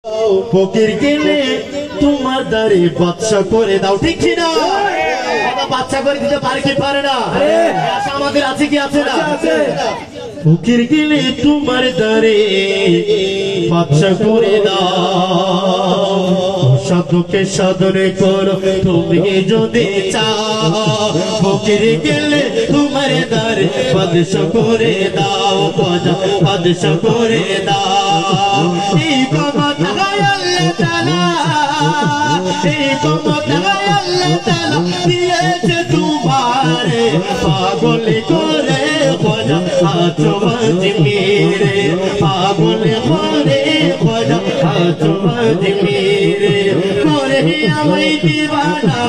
ফকির গেলে তোমার দারে বাদশা করে দাও, ঠিক কি না? বাচ্চা করে দিতে পারে কি পারে না? আশা আমাদের আছে কি আছে না? ফকির গেলে তোমার দারে বাদশা করে দাও, সাধুকে সাধনে করো তুমি যদি চাও। ফকির গেলে তোমার দারে বাদশা করে দাও, বাদশা করে দাও। এই ক্ষমতা আল্লাহ তাআলা, এই ক্ষমতা আল্লাহ তাআলা দিয়েছে তোমারে, পাগল করে খোঁজা আছো আজমিরে, পাগল করে খোঁজা আছো আজমিরে। করে আমায় দিবানা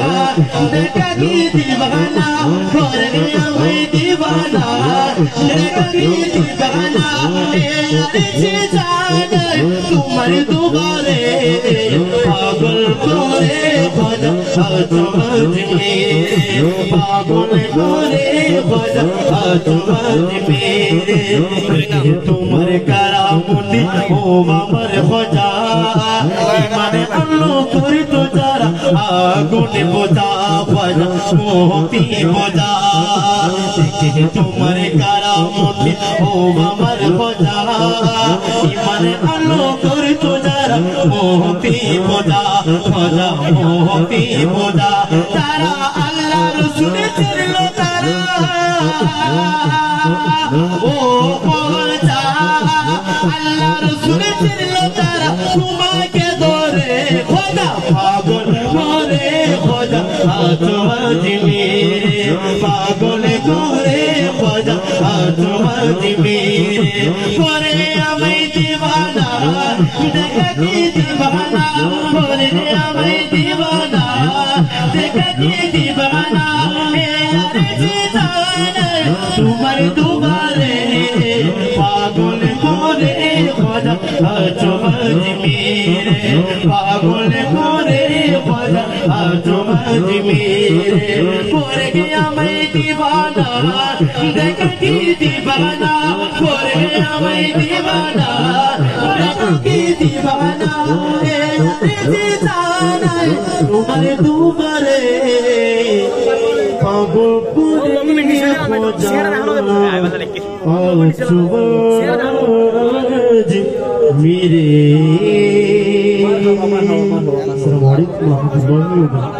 দেখা কি দিবানা, করে আমায় দিবানা দেখা কি দিবানা। এসে জানে তোমার দুবারে, পাগল করে খোঁজা আছো আজমিরে, পাগল করে খোঁজা আছো আজমিরে। তোমার কারামতি ও আমার খোঁজা, মানে আল্লাহ করে তো যারা আগুন বোঝা খোঁজা মোহতি বোঝা। তোমার কারামতি ও আমার খোঁজা, মানে আল্লাহ করে তো যারা মোহতি বোঝা খোঁজা মোহতি বোঝা। তারা আল্লাহ রসুল ছিল তারা ও বোঝা, আল্লাহ রসুল ছিল তারা তোমাকে ধরে খোঁজা পাগল করে খোঁজা আছো আজমিরে, পাগল করে খোঁজা আছো আজমিরে। করে আমায় দিবানা দেখা কি দিবানা, করে আমায় দিবানা দেখা কি দিবানা। তোমার দুবারে পাগল করে খোঁজা আছো আজমিরে, পাগল করে খোঁজা আছো আজমিরে। করে আমায় দিবানা দেখা কি দিবানা, করে আমায় দিবানা দেখা কি দিবানা। তোমার দুবারে পাগল করে খোঁজা মেরে। আসসালামু আলাইকুম ওয়া রাহমাতুল্লাহি ওয়া বারাকাতুহু।